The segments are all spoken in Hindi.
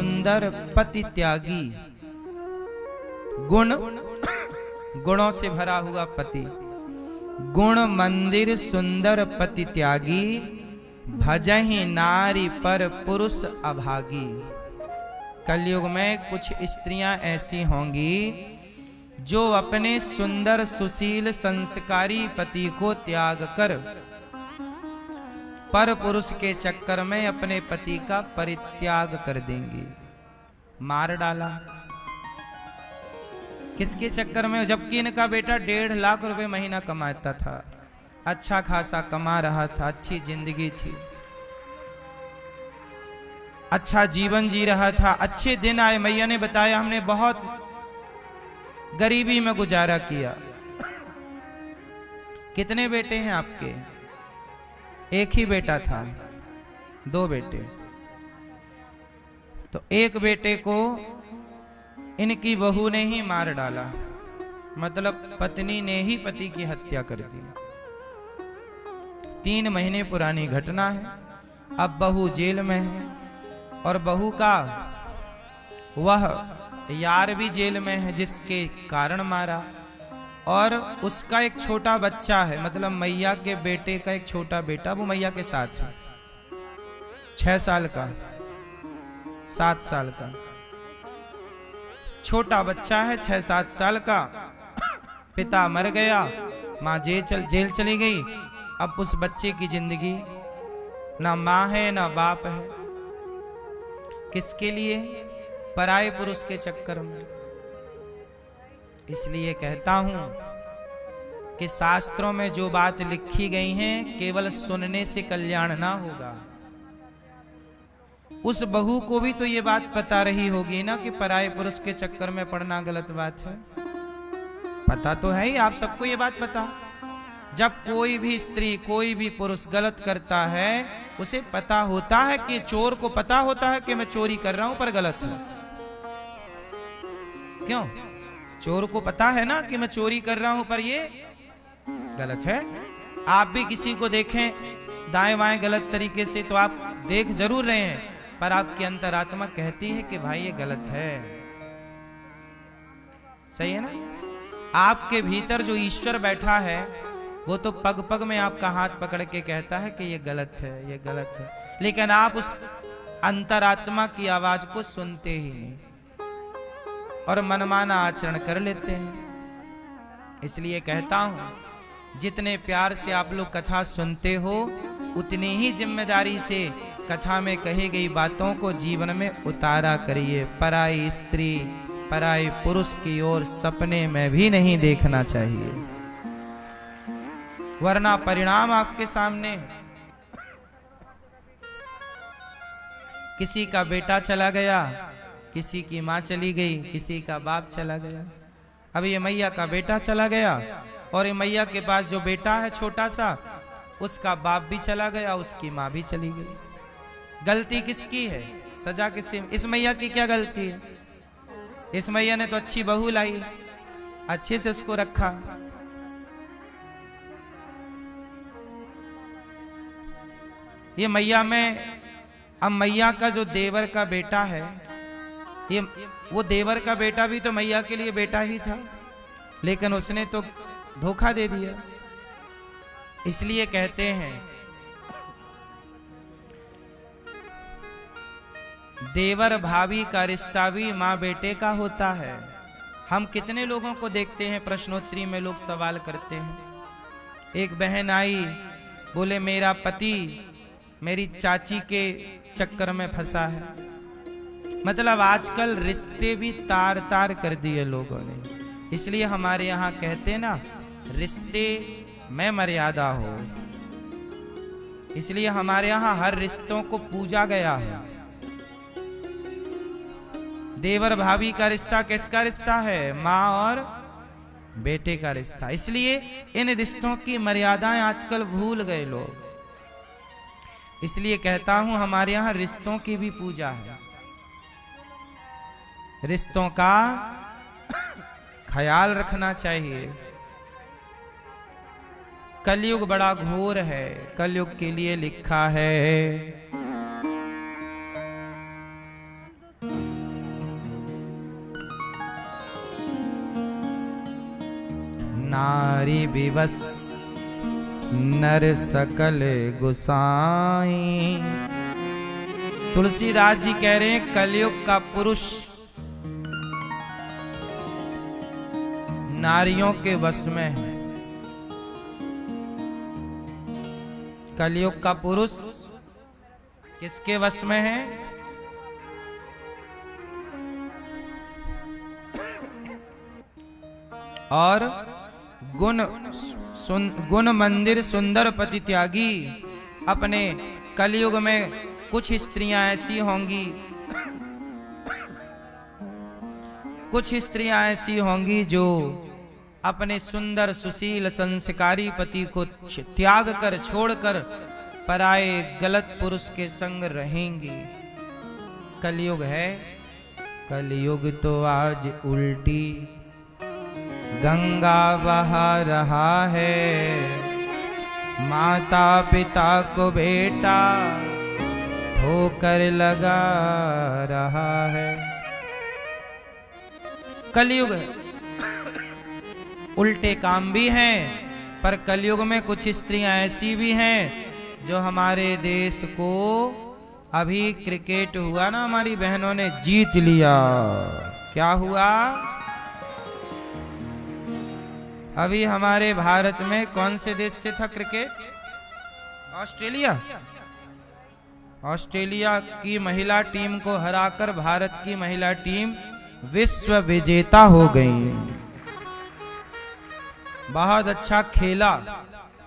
सुंदर पति त्यागी। गुणों से भरा हुआ पति, गुण मंदिर सुंदर पति त्यागी, भजहि नारी पर पुरुष अभागी। कलयुग में कुछ स्त्रियां ऐसी होंगी जो अपने सुंदर सुशील संस्कारी पति को त्याग कर पर पुरुष के चक्कर में अपने पति का परित्याग कर देंगी। मार डाला किसके चक्कर में? जबकि इनका बेटा 1.5 लाख रुपए महीना कमाता था, अच्छा खासा कमा रहा था, अच्छी जिंदगी थी, अच्छा जीवन जी रहा था, अच्छे दिन आए। मैया ने बताया हमने बहुत गरीबी में गुजारा किया। कितने बेटे हैं आपके? एक ही बेटा था, 2 बेटे। तो एक बेटे को इनकी बहू ने ही मार डाला, मतलब पत्नी ने ही पति की हत्या कर दी। 3 महीने पुरानी घटना है। अब बहू जेल में है और बहू का वह यार भी जेल में है जिसके कारण मारा। और उसका एक छोटा बच्चा है, मतलब मैया के बेटे का एक छोटा बेटा, वो मैया के साथ है, 6 साल का, 7 साल का छोटा बच्चा है, 6-7 साल का। पिता मर गया, माँ जेल चली गई। अब उस बच्चे की जिंदगी ना माँ है ना बाप है। किसके लिए? पराये पुरुष के चक्कर में। इसलिए कहता हूं कि शास्त्रों में जो बात लिखी गई है केवल सुनने से कल्याण ना होगा। उस बहू को भी तो ये बात पता रही होगी ना कि पराये पुरुष के चक्कर में पड़ना गलत बात है। पता तो है ही, आप सबको ये बात पता। जब कोई भी स्त्री कोई भी पुरुष गलत करता है उसे पता होता है कि चोर को पता होता है कि मैं चोरी कर रहा हूं पर गलत है। क्यों? चोर को पता है ना कि मैं चोरी कर रहा हूं पर ये गलत है। आप भी किसी को देखें दाएं बाएं गलत तरीके से तो आप देख जरूर रहे हैं, पर आपकी अंतरात्मा कहती है कि भाई ये गलत है। सही है ना? आपके भीतर जो ईश्वर बैठा है वो तो पग पग में आपका हाथ पकड़ के कहता है कि ये गलत है, ये गलत है, लेकिन आप उस अंतरात्मा की आवाज को सुनते ही नहीं और मनमाना आचरण कर लेते हैं। इसलिए कहता हूं जितने प्यार से आप लोग कथा सुनते हो उतनी ही जिम्मेदारी से कथा में कही गई बातों को जीवन में उतारा करिए। पराई स्त्री पराई पुरुष की ओर सपने में भी नहीं देखना चाहिए, वरना परिणाम आपके सामने। किसी का बेटा चला गया, किसी की माँ चली गई, किसी का बाप चला गया। अब ये मैया का बेटा चला गया और ये मैया के पास जो बेटा है छोटा सा, उसका बाप भी चला गया, उसकी माँ भी चली गई। गलती किसकी है? सजा किसी? इस मैया की क्या गलती है? इस मैया ने तो अच्छी बहू लाई, अच्छे से उसको रखा। ये मैया में अब मैया का जो देवर का बेटा है, ये वो देवर का बेटा भी तो मैया के लिए बेटा ही था, लेकिन उसने तो धोखा दे दिया। इसलिए कहते हैं देवर भाभी का रिश्ता भी माँ बेटे का होता है। हम कितने लोगों को देखते हैं, प्रश्नोत्तरी में लोग सवाल करते हैं। एक बहन आई, बोले मेरा पति मेरी चाची के चक्कर में फंसा है। मतलब आजकल रिश्ते भी तार तार कर दिए लोगों ने। इसलिए हमारे यहाँ कहते हैं ना, रिश्ते में मर्यादा हो। इसलिए हमारे यहाँ हर रिश्तों को पूजा गया है। देवर भाभी का रिश्ता किसका रिश्ता है? माँ और बेटे का रिश्ता। इसलिए इन रिश्तों की मर्यादाएं आजकल भूल गए लोग। इसलिए कहता हूं हमारे यहां रिश्तों की भी पूजा है। रिश्तों का ख्याल रखना चाहिए। कलयुग बड़ा घोर है, कलयुग के लिए लिखा है नारी विवश नर सकल गुसाई। तुलसीदास जी कह रहे हैं कलयुग का पुरुष नारियों के वश में है। कलयुग का पुरुष किसके वश में है? और गुण मंदिर सुंदर पति त्यागी। अपने कलयुग में कुछ स्त्रियां ऐसी होंगी, कुछ स्त्रियां ऐसी होंगी जो अपने सुंदर सुशील संस्कारी पति को त्याग कर छोड़कर पराए गलत पुरुष के संग रहेंगी। कलयुग है। कलयुग तो आज उल्टी गंगा बहा रहा है। माता पिता को बेटा ठोकर लगा रहा है। कलयुग है। उल्टे काम भी हैं, पर कलयुग में कुछ स्त्रियां ऐसी भी हैं जो हमारे देश को, अभी क्रिकेट हुआ ना, हमारी बहनों ने जीत लिया। क्या हुआ? अभी हमारे भारत में कौन से देश से था क्रिकेट? ऑस्ट्रेलिया। ऑस्ट्रेलिया की महिला टीम को हराकर भारत की महिला टीम विश्व विजेता हो गई। बहुत अच्छा खेला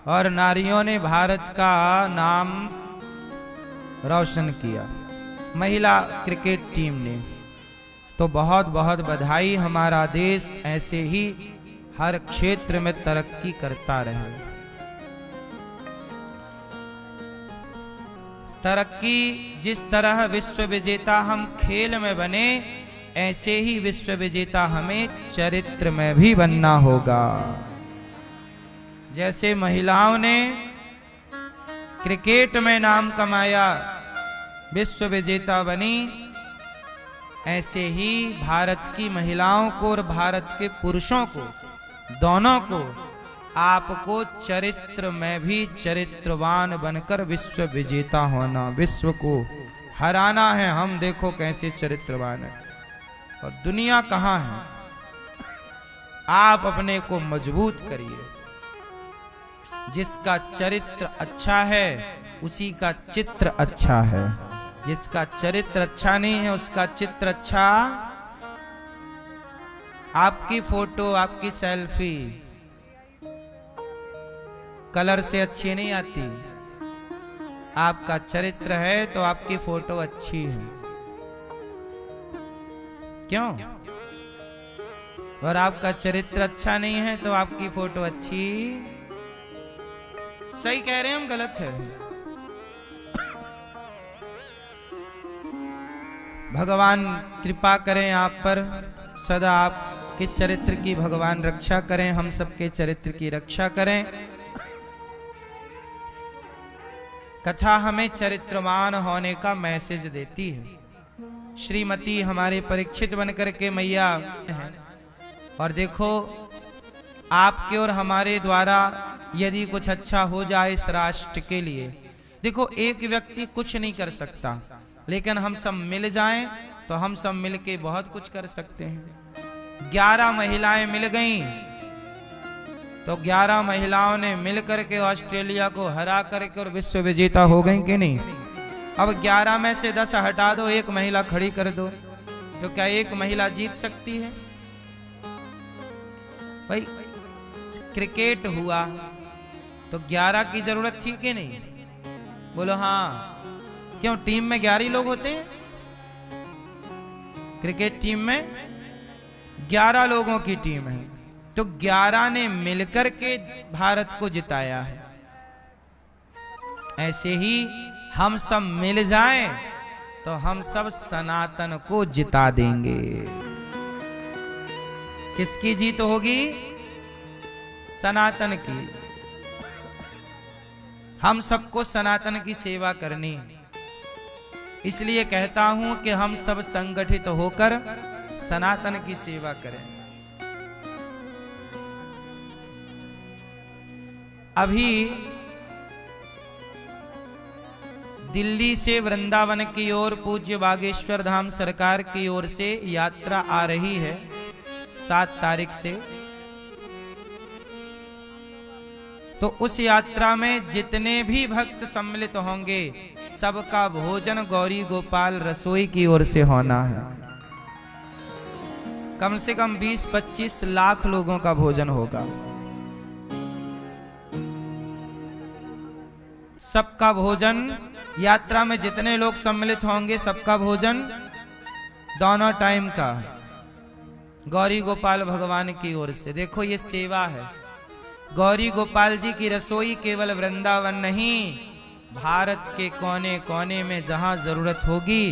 और नारियों ने भारत का नाम रोशन किया, महिला क्रिकेट टीम ने। तो बहुत बहुत बधाई। हमारा देश ऐसे ही हर क्षेत्र में तरक्की करता रहे। तरक्की जिस तरह विश्व विजेता हम खेल में बने, ऐसे ही विश्व विजेता हमें चरित्र में भी बनना होगा। जैसे महिलाओं ने क्रिकेट में नाम कमाया, विश्व विजेता बनी, ऐसे ही भारत की महिलाओं को और भारत के पुरुषों को, दोनों को, आपको चरित्र में भी चरित्रवान बनकर विश्व विजेता होना, विश्व को हराना है। हम देखो कैसे चरित्रवान है और दुनिया कहां है। आप अपने को मजबूत करिए। जिसका चरित्र अच्छा है उसी का चित्र अच्छा है। जिसका चरित्र अच्छा नहीं है उसका चित्र अच्छा। आपकी फोटो, आपकी सेल्फी कलर से अच्छी नहीं आती। आपका चरित्र है तो आपकी फोटो अच्छी है। क्यों? और आपका चरित्र अच्छा नहीं है तो आपकी फोटो अच्छी। सही कह रहे हैं हम, गलत है? भगवान कृपा करें आप पर, सदा आपके चरित्र की भगवान रक्षा करें, हम सबके चरित्र की रक्षा करें। कथा हमें चरित्रवान होने का मैसेज देती है। श्रीमती हमारे परीक्षित बनकर के मैया हैं, और देखो आपके और हमारे द्वारा यदि कुछ अच्छा हो जाए इस राष्ट्र के लिए, देखो एक व्यक्ति कुछ नहीं कर सकता, लेकिन हम सब मिल जाएं तो हम सब मिल के बहुत कुछ कर सकते हैं। 11 महिलाएं मिल गईं तो 11 महिलाओं ने मिल करके ऑस्ट्रेलिया को हरा करके और विश्व विजेता हो गई कि नहीं? अब 11 में से 10 हटा दो, एक महिला खड़ी कर दो, तो क्या एक महिला जीत सकती है? भाई क्रिकेट हुआ तो 11 की जरूरत थी कि नहीं? बोलो हाँ। क्यों? टीम में 11 लोग होते हैं। क्रिकेट टीम में 11 लोगों की टीम है, तो 11 ने मिलकर के भारत को जिताया है। ऐसे ही हम सब मिल जाएं तो हम सब सनातन को जिता देंगे। किसकी जीत होगी? सनातन की। हम सबको सनातन की सेवा करनी है। इसलिए कहता हूं कि हम सब संगठित होकर सनातन की सेवा करें। अभी दिल्ली से वृंदावन की ओर पूज्य बागेश्वर धाम सरकार की ओर से यात्रा आ रही है 7 तारीख से। तो उस यात्रा में जितने भी भक्त सम्मिलित होंगे सबका भोजन गौरी गोपाल रसोई की ओर से होना है। कम से कम 20-25 लाख लोगों का भोजन होगा। सबका भोजन, यात्रा में जितने लोग सम्मिलित होंगे सबका भोजन दोनों टाइम का गौरी गोपाल भगवान की ओर से। देखो ये सेवा है। गौरी गोपाल जी की रसोई केवल वृंदावन नहीं, भारत के कोने कोने में जहां जरूरत होगी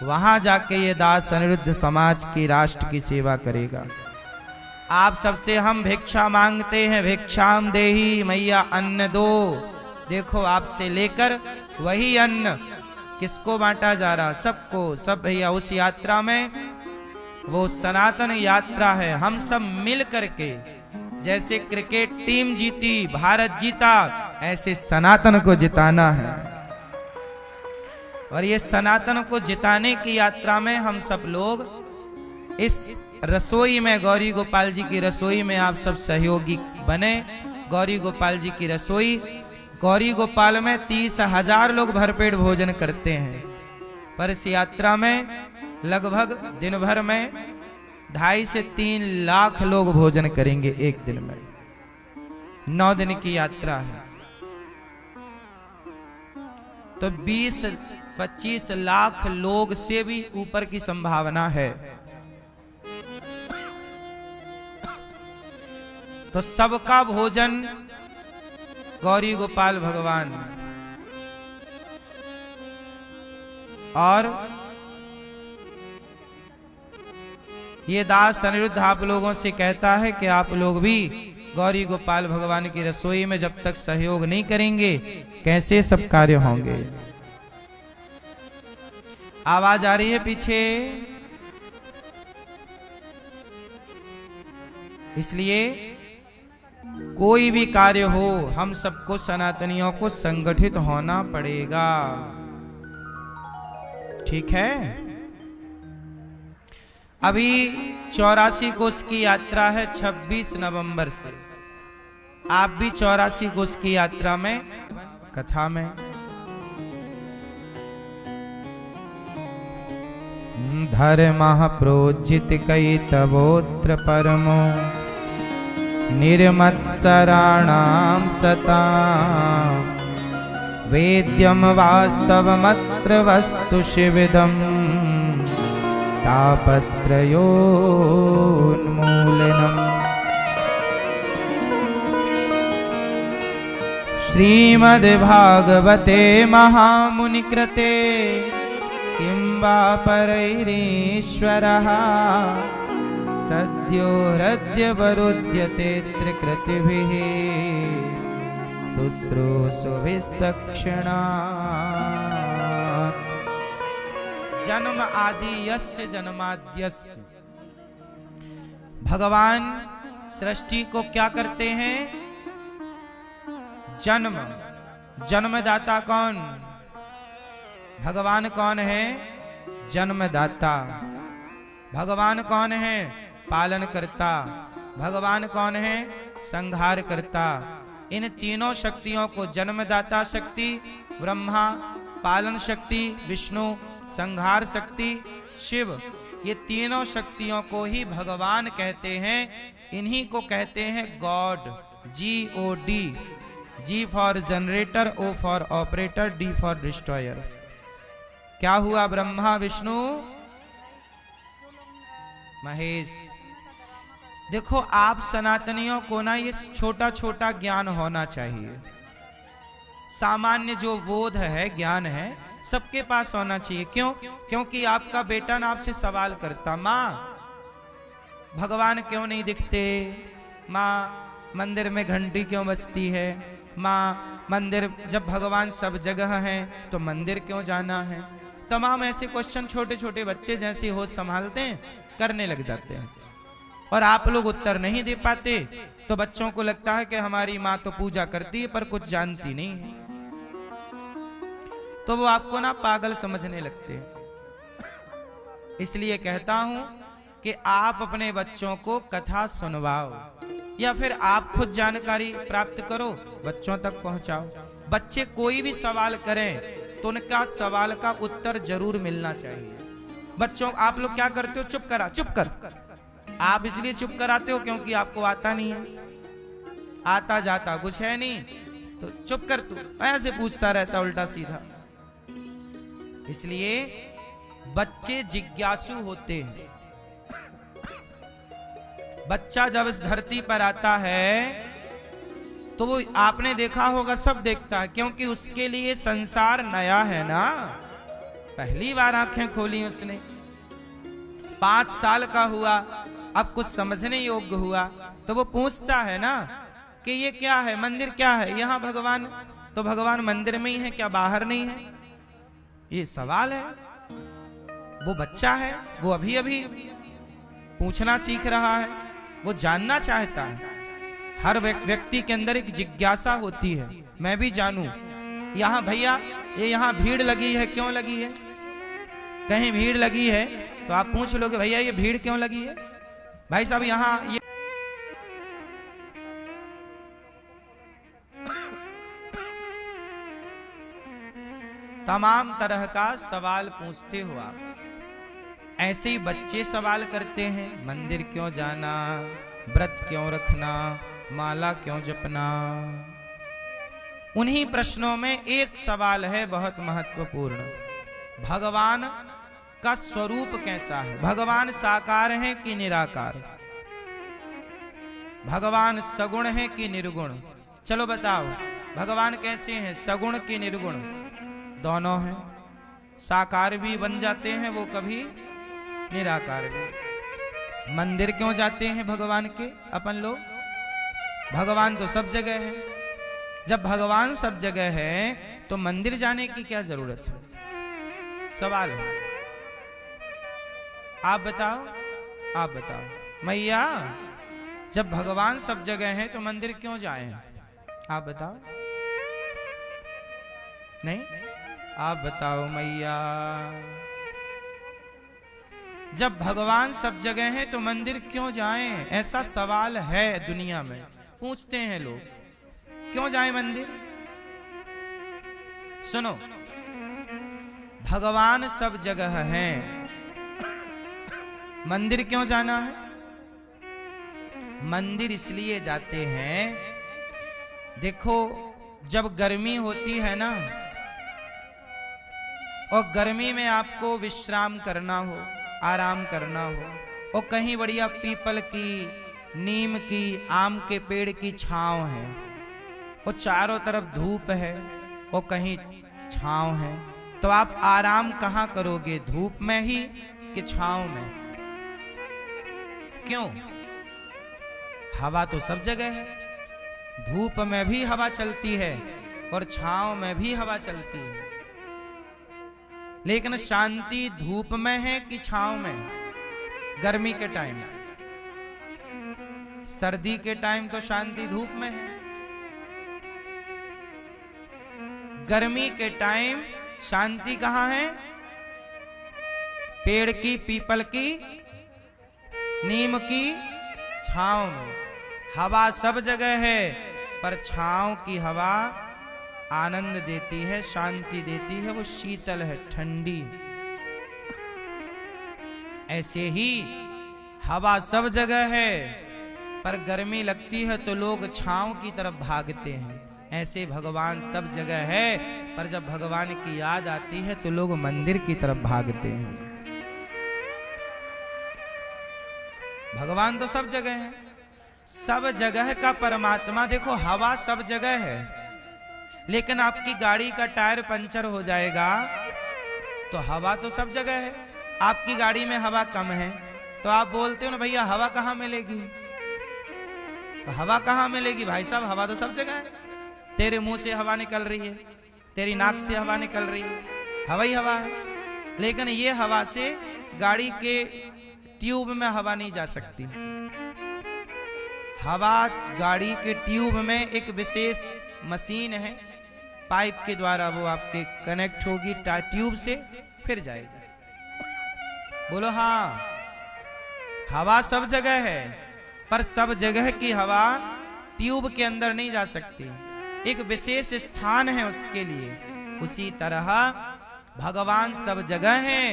वहां जाके ये दास अनिरुद्ध समाज की, राष्ट्र की सेवा करेगा। आप सबसे हम भिक्षा मांगते हैं, भिक्षाम देही मैया अन्न दो। देखो आपसे लेकर वही अन्न किसको बांटा जा रहा? सबको। सब भैया उस यात्रा में, वो सनातन यात्रा है। हम सब मिल करके, जैसे क्रिकेट टीम जीती, भारत जीता, ऐसे सनातन को जिताना है। और ये सनातन को जिताने की यात्रा में हम सब लोग इस रसोई में, गौरी गोपाल जी की रसोई में आप सब सहयोगी बने। गौरी गोपाल जी की रसोई, गौरी गोपाल में 30,000 लोग भरपेट भोजन करते हैं, पर इस यात्रा में लगभग दिन भर में 2.5 से 3 लाख लोग भोजन करेंगे एक दिन में। 9 दिन की यात्रा है, तो 20-25 लाख लोग से भी ऊपर की संभावना है। तो सबका भोजन गौरी गोपाल भगवान। और ये दास अनिरुद्ध आप लोगों से कहता है कि आप लोग भी गौरी गोपाल भगवान की रसोई में जब तक सहयोग नहीं करेंगे कैसे सब कार्य होंगे। आवाज आ रही है पीछे, इसलिए कोई भी कार्य हो हम सबको सनातनियों को संगठित होना पड़ेगा, ठीक है। अभी 84 कोस की यात्रा है 26 नवंबर से। आप भी 84 कोस की यात्रा में, कथा में धर्मः प्रोज्जित कई तवोत्र परमो निर्मत्सराणां सता वेद्यम वास्तवमत्र वस्तु शिविदम् तापत्रयोन्मूलनम्। श्रीमद्भागवते महामुनिकृते किं वा परैरीश्वरः सद्यो हृद्यवरुध्यते त्रिकृतिभिः शुश्रूषुभिस्तक्षणात्। जन्म आदि यस्य जन्माद्यस्य। भगवान सृष्टि को क्या करते हैं? जन्म। जन्मदाता कौन? भगवान कौन है? जन्मदाता। भगवान कौन है? पालन करता। भगवान कौन है? संहार करता। इन तीनों शक्तियों को, जन्मदाता शक्ति ब्रह्मा, पालन शक्ति विष्णु, संहार शक्ति शिव, ये तीनों शक्तियों को ही भगवान कहते हैं। इन्हीं को कहते हैं God. GOD। G for generator, O for operator, D for destroyer. क्या हुआ? ब्रह्मा विष्णु महेश। देखो आप सनातनियों को ना ये छोटा छोटा ज्ञान होना चाहिए। सामान्य जो बोध है, ज्ञान है, सबके पास होना चाहिए। क्यों? क्योंकि आपका बेटा ना आपसे सवाल करता, माँ भगवान क्यों नहीं दिखते? माँ मंदिर में घंटी क्यों बजती है? माँ मंदिर, जब भगवान सब जगह हैं तो मंदिर क्यों जाना है? तमाम ऐसे क्वेश्चन छोटे छोटे बच्चे जैसे होश संभालते हैं करने लग जाते हैं। और आप लोग उत्तर नहीं दे पाते, तो बच्चों को लगता है कि हमारी माँ तो पूजा करती है पर कुछ जानती नहीं है, तो वो आपको ना पागल समझने लगते हैं। इसलिए कहता हूं कि आप अपने बच्चों को कथा सुनवाओ या फिर आप खुद जानकारी प्राप्त करो, बच्चों तक पहुंचाओ। बच्चे कोई भी सवाल करें तो उनका सवाल का उत्तर जरूर मिलना चाहिए। बच्चों आप लोग क्या करते हो, चुप कर। आप इसलिए चुप कराते हो क्योंकि आपको आता नहीं है, आता जाता कुछ है नहीं, तो चुप कर तू, ऐसे पूछता रहता उल्टा सीधा। इसलिए बच्चे जिज्ञासु होते हैं। बच्चा जब इस धरती पर आता है तो वो आपने देखा होगा, सब देखता है, क्योंकि उसके लिए संसार नया है ना। पहली बार आंखें खोली उसने, 5 साल का हुआ, अब कुछ समझने योग्य हुआ, तो वो पूछता है ना कि ये क्या है, मंदिर क्या है, यहाँ भगवान, तो भगवान मंदिर में ही है क्या, बाहर नहीं है? ये सवाल है। वो बच्चा है, वो अभी अभी पूछना सीख रहा है, वो जानना चाहता है। हर व्यक्ति के अंदर एक जिज्ञासा होती है, मैं भी जानूं। यहाँ भैया ये यहाँ भीड़ लगी है, क्यों लगी है? कहीं भीड़ लगी है तो आप पूछ लोगे भैया ये भीड़ क्यों लगी है? भाई साहब यहाँ ये तमाम तरह का सवाल पूछते हो आप। ऐसे ही बच्चे सवाल करते हैं, मंदिर क्यों जाना, व्रत क्यों रखना, माला क्यों जपना। उन्हीं प्रश्नों में एक सवाल है बहुत महत्वपूर्ण, भगवान का स्वरूप कैसा है? भगवान साकार है कि निराकार? भगवान सगुण है कि निर्गुण? चलो बताओ, भगवान कैसे हैं, सगुण कि निर्गुण? दोनों हैं, साकार भी बन जाते हैं वो, कभी निराकार भी। मंदिर क्यों जाते हैं भगवान के अपन लोग? भगवान तो सब जगह है। जब भगवान सब जगह है तो मंदिर जाने की क्या जरूरत है? सवाल है, आप बताओ मैया, जब भगवान सब जगह है तो मंदिर क्यों जाएं? आप बताओ। नहीं, आप बताओ मैया। जब भगवान सब जगह है तो मंदिर क्यों जाएं? ऐसा सवाल है दुनिया में, पूछते हैं लोग, क्यों जाएं मंदिर? सुनो, भगवान सब जगह हैं, मंदिर क्यों जाना है? मंदिर इसलिए जाते हैं, देखो जब गर्मी होती है ना, और गर्मी में आपको विश्राम करना हो, आराम करना हो, और कहीं बढ़िया पीपल की, नीम की, आम के पेड़ की छांव है, और चारों तरफ धूप है, और कहीं छांव है, तो आप आराम कहाँ करोगे, धूप में ही कि छांव में? क्यों? हवा तो सब जगह है, धूप में भी हवा चलती है और छांव में भी हवा चलती है, लेकिन शांति धूप में है कि छांव में? गर्मी के टाइम, सर्दी के टाइम तो शांति धूप में है, गर्मी के टाइम शांति कहां है? पेड़ की, पीपल की, नीम की छांव में। हवा सब जगह है, पर छांव की हवा आनंद देती है, शांति देती है, वो शीतल है, ठंडी। ऐसे ही हवा सब जगह है, पर गर्मी लगती है तो लोग छांव की तरफ भागते हैं। ऐसे भगवान सब जगह है, पर जब भगवान की याद आती है तो लोग मंदिर की तरफ भागते हैं। भगवान तो सब जगह है, सब जगह का परमात्मा। देखो हवा सब जगह है, लेकिन आपकी गाड़ी का टायर पंचर हो जाएगा तो हवा तो सब जगह है। आपकी गाड़ी में हवा कम है तो आप बोलते हो ना भैया हवा कहाँ मिलेगी, तो हवा कहाँ मिलेगी भाई साहब, हवा तो सब जगह है। तेरे मुंह से हवा निकल रही है, तेरी नाक से हवा निकल रही है, हवा ही हवा है। लेकिन ये हवा से गाड़ी के ट्यूब में हवा नहीं जा सकती, हवा गाड़ी के ट्यूब में एक विशेष मशीन है, पाइप के द्वारा वो आपके कनेक्ट होगी ट्यूब से, फिर जाएगी। बोलो हाँ, हवा सब जगह है, पर सब जगह की हवा ट्यूब के अंदर नहीं जा सकती, एक विशेष स्थान है उसके लिए। उसी तरह भगवान सब जगह हैं,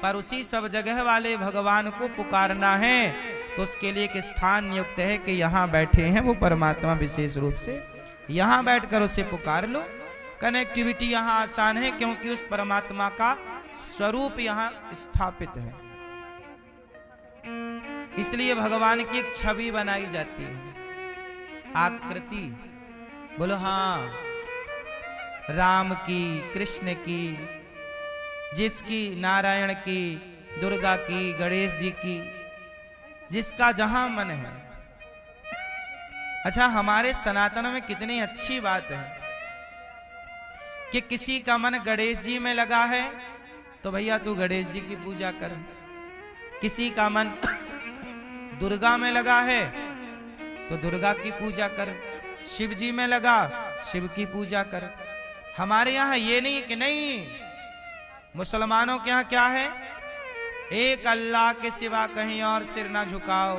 पर उसी सब जगह वाले भगवान को पुकारना है तो उसके लिए एक स्थान नियुक्त है कि यहाँ बैठे हैं वो परमात्मा, विशेष रूप से यहाँ बैठकर उसे पुकार लो। कनेक्टिविटी यहाँ आसान है क्योंकि उस परमात्मा का स्वरूप यहाँ स्थापित है, इसलिए भगवान की एक छवि बनाई जाती है, आकृति। बोलो हाँ, राम की, कृष्ण की, जिसकी, नारायण की, दुर्गा की, गणेश जी की, जिसका जहां मन है। अच्छा, हमारे सनातन में कितनी अच्छी बात है कि किसी का मन गणेश जी में लगा है तो भैया तू गणेश जी की पूजा कर, किसी का मन दुर्गा में लगा है तो दुर्गा की पूजा कर, शिव जी में लगा शिव की पूजा कर। हमारे यहाँ ये नहीं कि नहीं, मुसलमानों के यहाँ क्या है, एक अल्लाह के सिवा कहीं और सिर ना झुकाओ।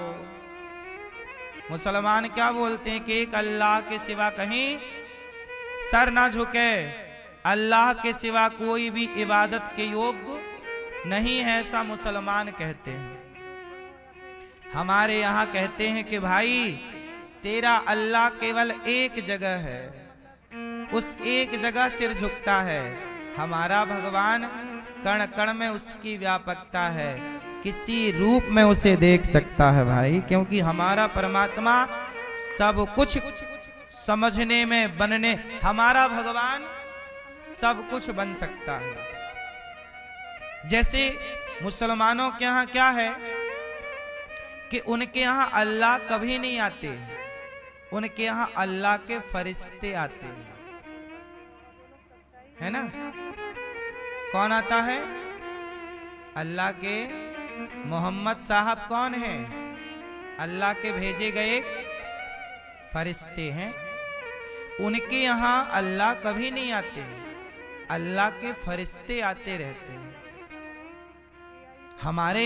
मुसलमान क्या बोलते हैं कि एक अल्लाह के सिवा कहीं सर ना झुके, अल्लाह के सिवा कोई भी इबादत के योग्य नहीं है, ऐसा मुसलमान कहते हैं। हमारे यहाँ कहते हैं कि भाई तेरा अल्लाह केवल एक जगह है, उस एक जगह सिर झुकता है। हमारा भगवान कण कण में उसकी व्यापकता है, किसी रूप में उसे देख सकता है भाई, क्योंकि हमारा परमात्मा सब कुछ समझने में, बनने, हमारा भगवान सब कुछ बन सकता है। जैसे मुसलमानों के यहाँ क्या है कि उनके यहाँ अल्लाह कभी नहीं आते, उनके यहाँ अल्लाह के फरिश्ते आते हैं, है ना। कौन आता है? अल्लाह के मोहम्मद साहब कौन है? अल्लाह के भेजे गए फरिश्ते हैं। उनके यहाँ अल्लाह कभी नहीं आते, अल्लाह के फरिश्ते आते रहते हैं। हमारे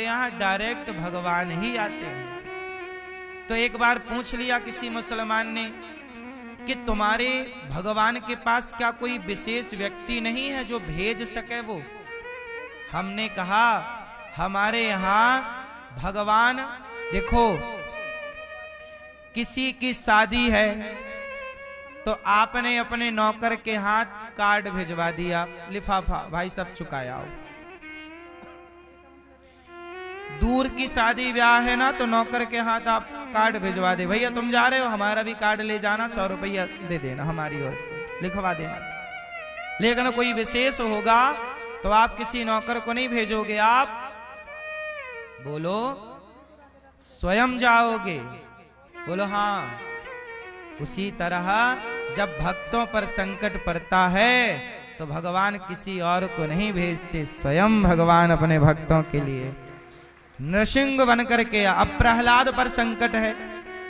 यहाँ डायरेक्ट भगवान ही आते हैं। तो एक बार पूछ लिया किसी मुसलमान ने कि तुम्हारे भगवान के पास क्या कोई विशेष व्यक्ति नहीं है जो भेज सके वो? हमने कहा हमारे यहाँ भगवान, देखो किसी की शादी है तो आपने अपने नौकर के हाथ कार्ड भिजवा दिया, लिफाफा, भाई सब चुकाया हो। दूर की शादी ब्याह है ना तो नौकर के हाथ आप कार्ड भिजवा दे, भैया तुम जा रहे हो हमारा भी कार्ड ले जाना, 100 रुपया दे देना, हमारी ओर से लिखवा देना। लेकिन कोई विशेष होगा तो आप किसी नौकर को नहीं भेजोगे, आप बोलो स्वयं जाओगे। बोलो हाँ। उसी तरह जब भक्तों पर संकट पड़ता है तो भगवान किसी और को नहीं भेजते, स्वयं भगवान अपने भक्तों के लिए नृसिंह बनकर के। अब प्रहलाद पर संकट है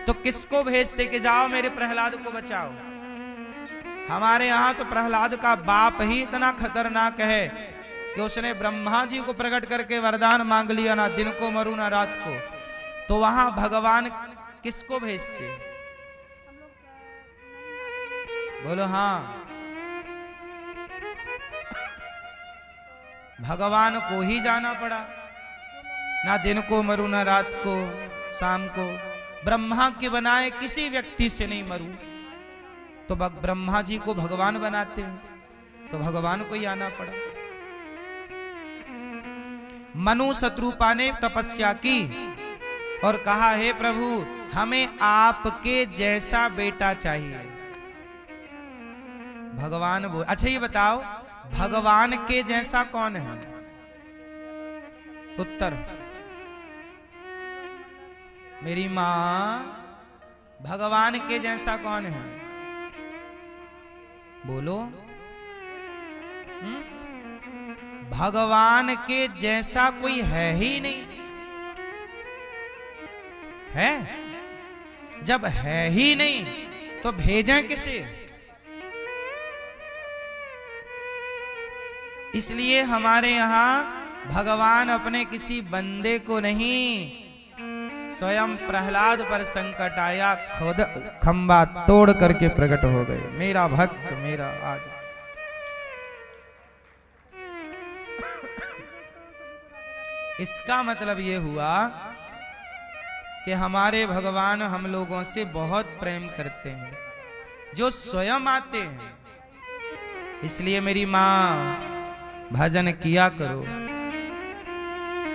तो किसको भेजते कि जाओ मेरे प्रहलाद को बचाओ? हमारे यहाँ तो प्रहलाद का बाप ही इतना खतरनाक है कि उसने ब्रह्मा जी को प्रकट करके वरदान मांग लिया, ना दिन को मरू ना रात को। तो वहां भगवान किसको भेजते? बोलो हाँ, भगवान को ही जाना पड़ा, ना दिन को मरू ना रात को, शाम को। ब्रह्मा के बनाए किसी व्यक्ति से नहीं मरू, तो ब्रह्मा जी को भगवान बनाते हैं तो भगवान को ही आना पड़ा। मनु शत्रुपा ने तपस्या की और कहा हे प्रभु हमें आपके जैसा बेटा चाहिए। भगवान बोले, अच्छा ये बताओ भगवान के जैसा कौन है? उत्तर, मेरी मां, भगवान के जैसा कौन है? बोलो। भगवान के जैसा कोई है ही नहीं, है? जब है ही नहीं तो भेजें किसे? इसलिए हमारे यहां भगवान अपने किसी बंदे को नहीं, स्वयं प्रहलाद पर संकट आया, खुद खंबा तोड़ करके प्रकट हो गए, मेरा भक्त मेरा आज। इसका मतलब ये हुआ कि हमारे भगवान हम लोगों से बहुत प्रेम करते हैं, जो स्वयं आते हैं। इसलिए मेरी मां भजन किया करो।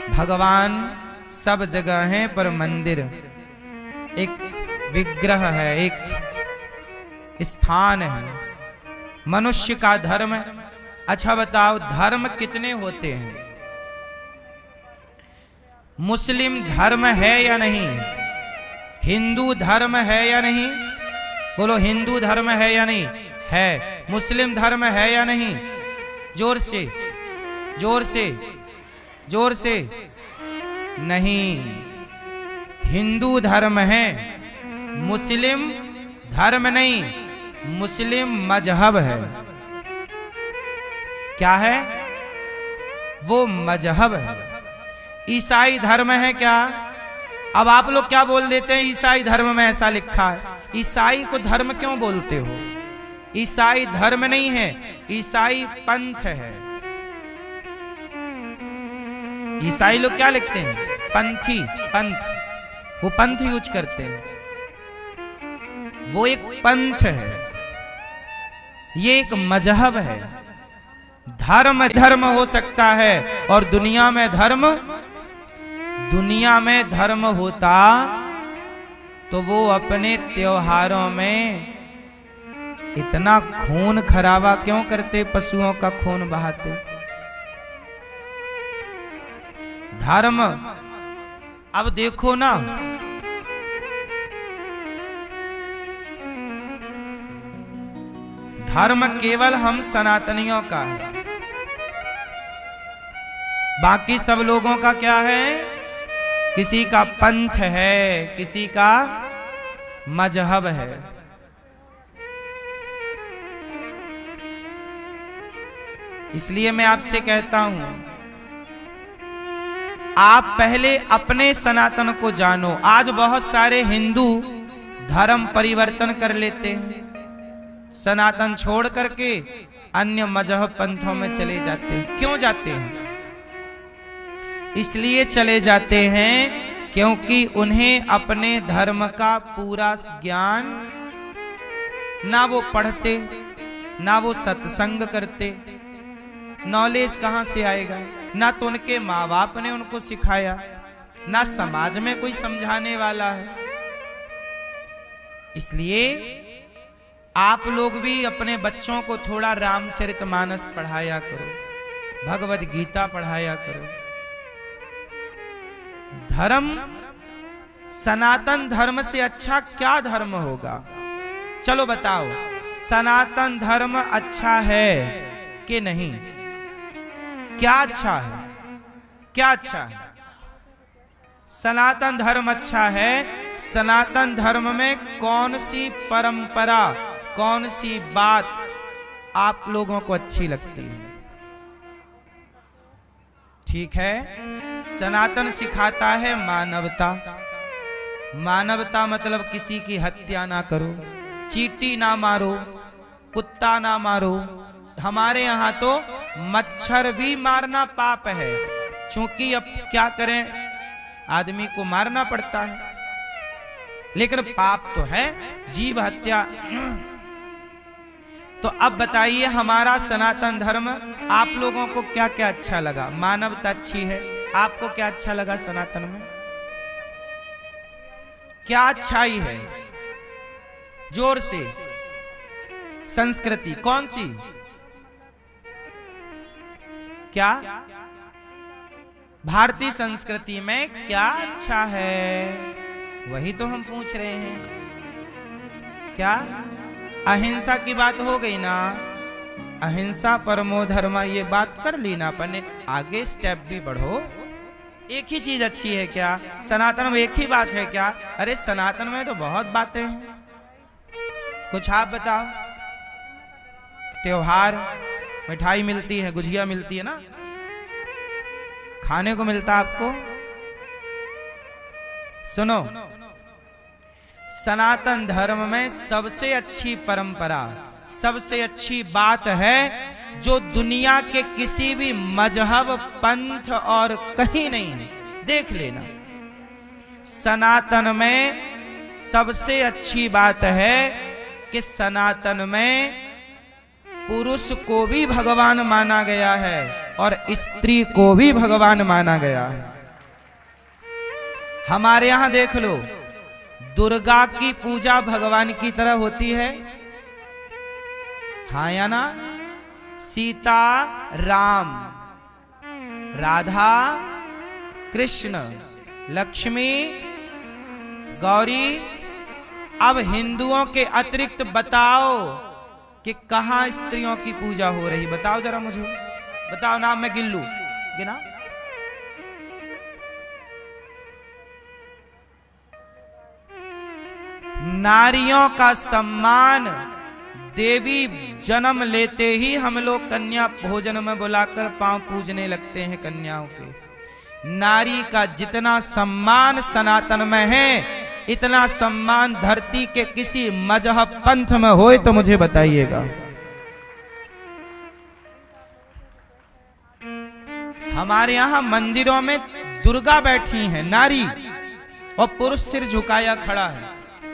भगवान सब जगह हैं, पर मंदिर एक विग्रह है, एक स्थान है। मनुष्य का धर्म। अच्छा बताओ, धर्म कितने होते हैं? मुस्लिम धर्म है या नहीं? हिंदू धर्म है या नहीं? बोलो, हिंदू धर्म है या नहीं? है। मुस्लिम धर्म है या नहीं? जोर से, जोर से, जोर से। नहीं, हिंदू धर्म है, मुस्लिम धर्म नहीं। मुस्लिम मजहब है। क्या है वो? मजहब है। ईसाई धर्म है क्या? अब आप लोग क्या बोल देते हैं, ईसाई धर्म में ऐसा लिखा है। ईसाई को धर्म क्यों बोलते हो? ईसाई धर्म नहीं है, ईसाई पंथ है। ईसाई लोग क्या लिखते हैं? पंथी, पंथ। वो पंथ यूज करते हैं, वो एक पंथ है, ये एक मजहब है। धर्म धर्म हो सकता है, और दुनिया में धर्म होता तो वो अपने त्योहारों में इतना खून खराबा क्यों करते? पशुओं का खून बहाते। धर्म, अब देखो ना, धर्म केवल हम सनातनियों का है। बाकी सब लोगों का क्या है? किसी का पंथ है, किसी का मजहब है। इसलिए मैं आपसे कहता हूं, आप पहले अपने सनातन को जानो। आज बहुत सारे हिंदू धर्म परिवर्तन कर लेते हैं, सनातन छोड़ करके अन्य मजहब पंथों में चले जाते हैं। क्यों जाते हैं? इसलिए चले जाते हैं क्योंकि उन्हें अपने धर्म का पूरा ज्ञान, ना वो पढ़ते, ना वो सत्संग करते। नॉलेज कहां से आएगा? ना तो उनके माँ बाप ने उनको सिखाया, ना समाज में कोई समझाने वाला है। इसलिए आप लोग भी अपने बच्चों को थोड़ा रामचरितमानस पढ़ाया करो, भगवद गीता पढ़ाया करो। धर्म, सनातन धर्म से अच्छा क्या धर्म होगा? चलो बताओ, सनातन धर्म अच्छा है कि नहीं? क्या अच्छा है? क्या अच्छा है? सनातन धर्म अच्छा है। सनातन धर्म में कौन सी परंपरा, कौन सी बात आप लोगों को अच्छी लगती है? ठीक है, सनातन सिखाता है मानवता। मानवता मतलब किसी की हत्या ना करो, चींटी ना मारो, कुत्ता ना मारो। हमारे यहाँ तो मच्छर भी मारना पाप है, क्योंकि अब क्या करें, आदमी को मारना पड़ता है, लेकिन पाप तो है, जीव हत्या। तो अब बताइए, हमारा सनातन धर्म आप लोगों को क्या क्या अच्छा लगा? मानवता अच्छी है। आपको क्या अच्छा लगा सनातन में? क्या अच्छाई है? जोर से। संस्कृति कौन सी? क्या भारतीय संस्कृति में क्या अच्छा है? वही तो हम पूछ रहे हैं। क्या अहिंसा की बात हो गई ना? अहिंसा परमो धर्म, ये बात कर ली ना अपन। आगे स्टेप भी बढ़ो, एक ही चीज अच्छी है क्या? सनातन में एक ही बात है क्या? अरे सनातन में तो बहुत बातें हैं। कुछ आप बताओ। त्योहार, मिठाई मिलती है, गुजिया मिलती है ना, खाने को मिलता आपको। सुनो, सनातन धर्म में सबसे अच्छी परंपरा, सबसे अच्छी बात है जो दुनिया के किसी भी मजहब, पंथ और कहीं नहीं है। देख लेना, सनातन में सबसे अच्छी बात है कि सनातन में पुरुष को भी भगवान माना गया है और स्त्री को भी भगवान माना गया है। हमारे यहां देख लो, दुर्गा की पूजा भगवान की तरह होती है, हाँ या ना? सीता राम, राधा कृष्ण, लक्ष्मी गौरी। अब हिंदुओं के अतिरिक्त बताओ कि कहां स्त्रियों की पूजा हो रही? बताओ जरा मुझे, बताओ, नाम मैं गिन लूं, गिना। नारियों का सम्मान, देवी जन्म लेते ही हम लोग कन्या भोजन में बुलाकर पांव पूजने लगते हैं कन्याओं के। नारी का जितना सम्मान सनातन में है, इतना सम्मान धरती के किसी मजहब पंथ में होए तो मुझे बताइएगा। हमारे यहां मंदिरों में दुर्गा बैठी हैं, नारी, और पुरुष सिर झुकाया खड़ा है,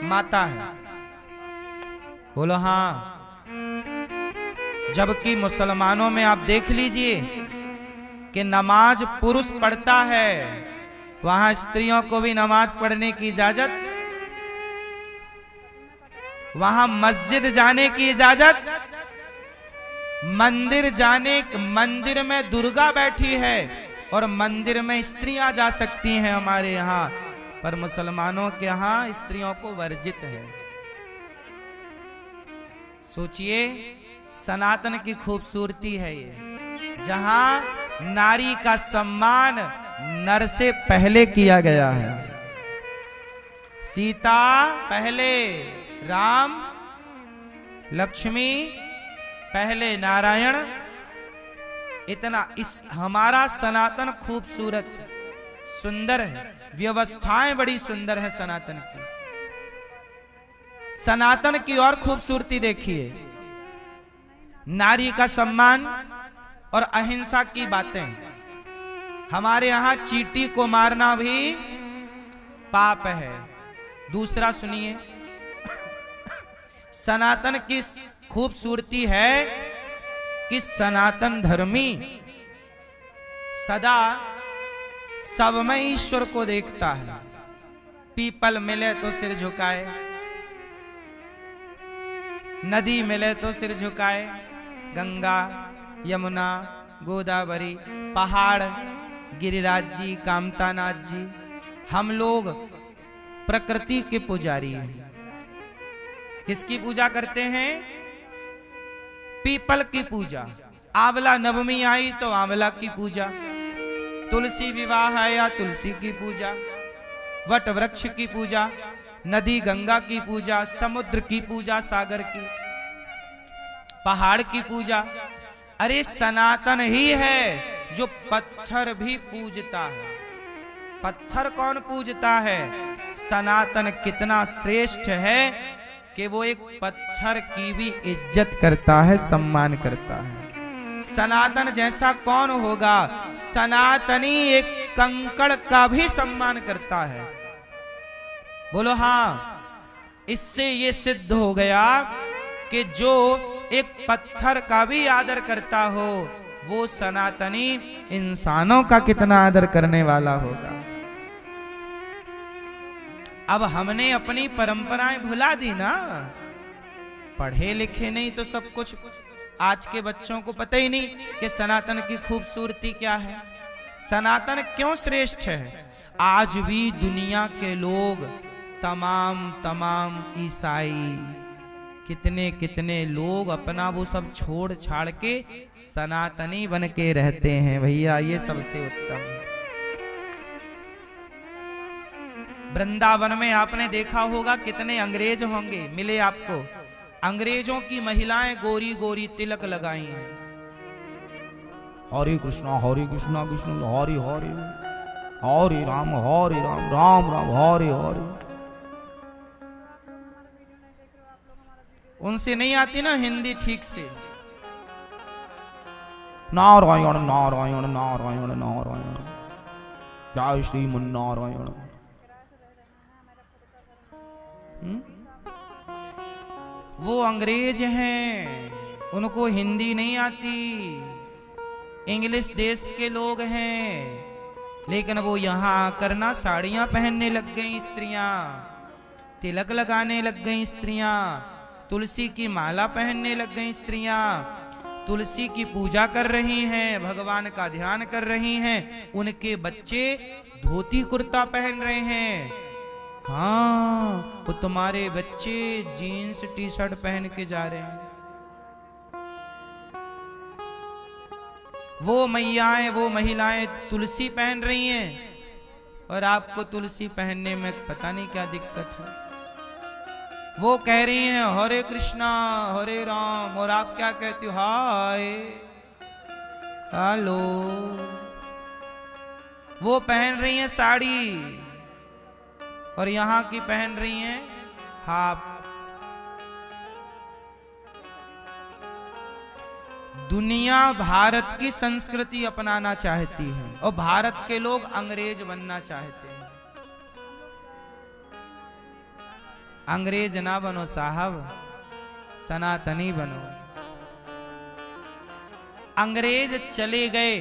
माता है। बोलो हाँ। जबकि मुसलमानों में आप देख लीजिए कि नमाज पुरुष पढ़ता है, वहां स्त्रियों को भी नमाज पढ़ने की इजाजत, वहां मस्जिद जाने की इजाजत, मंदिर जाने, मंदिर में दुर्गा बैठी है और मंदिर में स्त्रियां जा सकती हैं हमारे यहाँ, पर मुसलमानों के यहाँ स्त्रियों को वर्जित है। सोचिए, सनातन की खूबसूरती है ये, जहां नारी का सम्मान नर से पहले किया गया है। सीता पहले, राम, लक्ष्मी पहले, नारायण। इतना इस हमारा सनातन खूबसूरत है, सुंदर है, व्यवस्थाएं बड़ी सुंदर है सनातन की। सनातन की और खूबसूरती देखिए, नारी का सम्मान और अहिंसा की बातें। हमारे यहां चींटी को मारना भी पाप है। दूसरा सुनिए, सनातन की खूबसूरती है कि सनातन धर्मी सदा सब में ईश्वर को देखता है। पीपल मिले तो सिर झुकाए, नदी मिले तो सिर झुकाए, गंगा, यमुना, गोदावरी, पहाड़, गिरिराज जी, कामतानाथ जी, हम लोग प्रकृति के पुजारी हैं। किसकी पूजा करते हैं? पीपल की पूजा। आंवला नवमी आई तो आंवला की पूजा, तुलसी विवाह आया तुलसी की पूजा, वट वृक्ष की पूजा, नदी गंगा की पूजा, समुद्र की पूजा, सागर की, पहाड़ की पूजा। अरे सनातन ही है जो पत्थर भी पूजता है। पत्थर कौन पूजता है? सनातन कितना श्रेष्ठ है कि वो एक पत्थर की भी इज्जत करता है, सम्मान करता है। सनातन जैसा कौन होगा? सनातनी एक कंकड़ का भी सम्मान करता है। बोलो हाँ। इससे ये सिद्ध हो गया कि जो एक पत्थर का भी आदर करता हो, वो सनातनी इंसानों का कितना आदर करने वाला होगा। अब हमने अपनी परंपराएं भुला दी ना, पढ़े लिखे नहीं तो सब कुछ। आज के बच्चों को पता ही नहीं कि सनातन की खूबसूरती क्या है, सनातन क्यों श्रेष्ठ है। आज भी दुनिया के लोग, तमाम ईसाई, कितने कितने लोग अपना वो सब छोड़ छाड़ के सनातनी बन के रहते हैं। भैया ये सबसे उत्तम है। वृंदावन में आपने देखा होगा कितने अंग्रेज होंगे मिले आपको। अंग्रेजों की महिलाएं गोरी गोरी तिलक लगाई हैं। हरे कृष्णा कृष्ण हरे हरे, हरे राम राम राम हरे हरे। उनसे नहीं आती ना हिंदी ठीक से। नारायण नारायण नारायण नारायण, जय श्रीमन नारायण। वो अंग्रेज हैं, उनको हिंदी नहीं आती, इंग्लिश देश के लोग हैं, लेकिन वो यहाँ आकर ना साड़ियां पहनने लग गई स्त्रियां, तिलक लगाने लग गई स्त्रियां, तुलसी की माला पहनने लग गई स्त्रियां, तुलसी की पूजा कर रही हैं, भगवान का ध्यान कर रही हैं। उनके बच्चे धोती कुर्ता पहन रहे हैं। हाँ, वो तुम्हारे बच्चे जीन्स टी शर्ट पहन के जा रहे हैं। वो मैयाएं, वो महिलाएं तुलसी पहन रही हैं, और आपको तुलसी पहनने में पता नहीं क्या दिक्कत है। वो कह रही हैं हरे कृष्णा हरे राम, और आप क्या कहते हो? Hi hello. वो पहन रही हैं साड़ी, और यहां की पहन रही हैं हाफ। दुनिया भारत की संस्कृति अपनाना चाहती है, और भारत के लोग अंग्रेज बनना चाहते हैं। अंग्रेज ना बनो साहब, सनातनी बनो। अंग्रेज चले गए,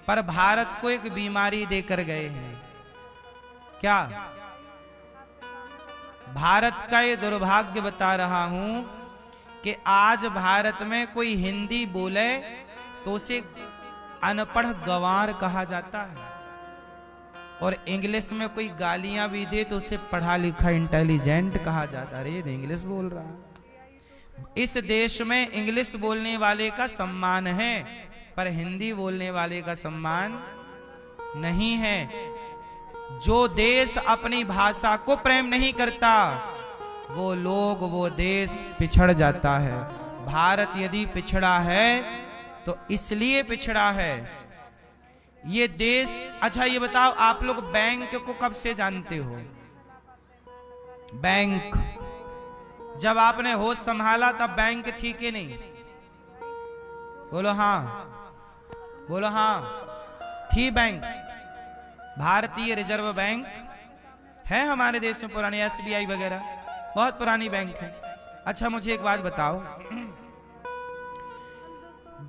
पर भारत को एक बीमारी देकर गए हैं। क्या? भारत का ये दुर्भाग्य बता रहा हूं कि आज भारत में कोई हिंदी बोले तो उसे अनपढ़ गंवार कहा जाता है, और इंग्लिश में कोई गालियां भी दे तो उसे पढ़ा लिखा इंटेलिजेंट कहा जाता है। अरे ये इंग्लिश बोल रहा है। इस देश में इंग्लिश बोलने वाले का सम्मान है, पर हिंदी बोलने वाले का सम्मान नहीं है। जो देश अपनी भाषा को प्रेम नहीं करता, वो लोग, वो देश पिछड़ जाता है। भारत यदि पिछड़ा है तो इसलिए पिछड़ा है ये देश। अच्छा ये बताओ, आप लोग बैंक को कब से जानते हो? बैंक जब आपने होश संभाला तब बैंक थी कि नहीं? बोलो हाँ, बोलो हाँ, थी बैंक। भारतीय रिजर्व बैंक है हमारे देश में, पुरानी SBI वगैरह बहुत पुरानी बैंक है। अच्छा मुझे एक बात बताओ,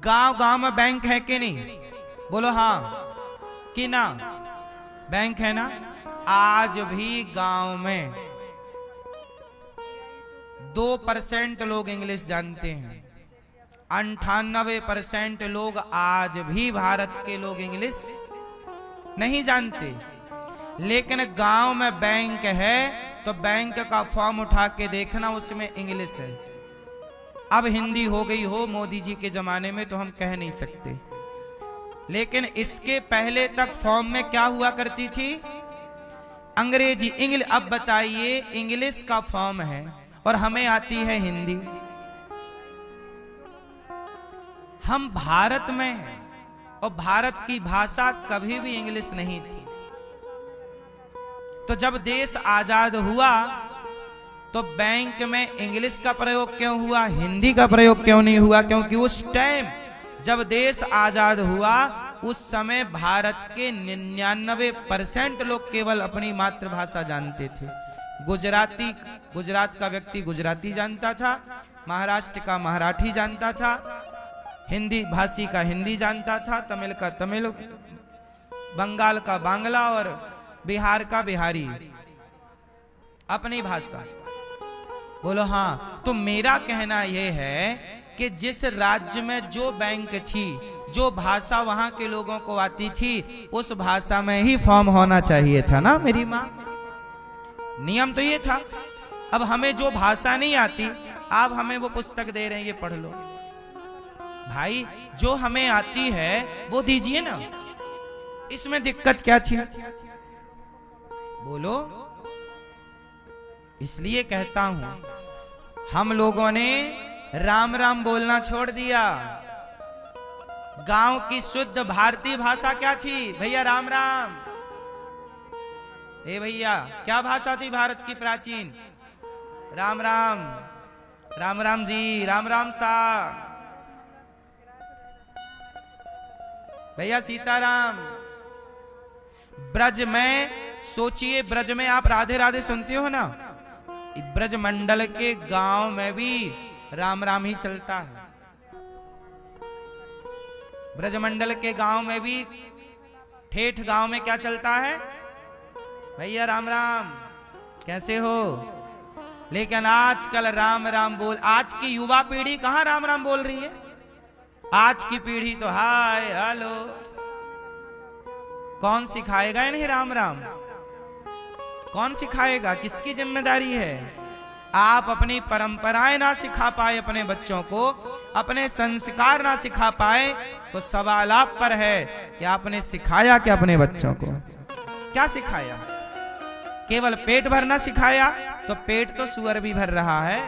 गांव गांव में बैंक है कि नहीं? बोलो हाँ कि ना? बैंक है ना? आज भी गांव में 2% लोग इंग्लिश जानते हैं। 98% लोग आज भी भारत के लोग इंग्लिश नहीं जानते। लेकिन गांव में बैंक है तो बैंक का फॉर्म उठा के देखना, उसमें इंग्लिश है। अब हिंदी हो गई हो मोदी जी के जमाने में तो हम कह नहीं सकते, लेकिन इसके पहले तक फॉर्म में क्या हुआ करती थी? अंग्रेजी, इंग्लिश। अब बताइए, इंग्लिश का फॉर्म है और हमें आती है हिंदी। हम भारत में हैं और भारत की भाषा कभी भी इंग्लिश नहीं थी। तो जब देश आजाद हुआ तो बैंक में इंग्लिश का प्रयोग क्यों हुआ, हिंदी का प्रयोग क्यों नहीं हुआ? क्योंकि उस टाइम जब देश आजाद हुआ उस समय भारत के 99% लोग केवल अपनी मातृभाषा जानते थे। गुजरात का व्यक्ति गुजराती जानता था, महाराष्ट्र का मराठी जानता था, हिंदी भाषी का हिंदी जानता था, तमिल का तमिल, बंगाल का बांग्ला और बिहार का बिहारी अपनी भाषा। बोलो हाँ। तो मेरा कहना यह है कि जिस राज्य में जो बैंक थी, जो भाषा वहां के लोगों को आती थी, उस भाषा में ही फॉर्म होना चाहिए था ना मेरी माँ। नियम तो ये था। अब हमें जो भाषा नहीं आती, आप हमें वो पुस्तक दे रहे हैं, ये पढ़ लो भाई। जो हमें आती है वो दीजिए ना, इसमें दिक्कत क्या थी? बोलो। इसलिए कहता हूं, हम लोगों ने राम राम बोलना छोड़ दिया। गांव की शुद्ध भारतीय भाषा क्या थी भैया? राम राम। ए भैया, क्या भाषा थी भारत की प्राचीन? राम राम। राम राम जी, राम राम सा। भैया सीताराम। ब्रज में सोचिए, ब्रज में आप राधे राधे सुनते हो ना, ब्रज मंडल के गांव में भी राम राम ही चलता है। ब्रजमंडल के गांव में भी, ठेठ गांव में क्या चलता है भैया? राम राम। कैसे हो? लेकिन आजकल राम राम बोल, आज की युवा पीढ़ी कहां राम राम बोल रही है? आज की पीढ़ी तो हाय हेलो। कौन सिखाएगा इन्हें राम राम? कौन सिखाएगा? किसकी जिम्मेदारी है? आप अपनी परंपराएं ना सिखा पाए अपने बच्चों को, अपने संस्कार ना सिखा पाए, तो सवाल आप पर है कि आपने सिखाया क्या अपने बच्चों को? क्या सिखाया? केवल पेट भरना सिखाया, तो पेट तो सुअर भी भर रहा है,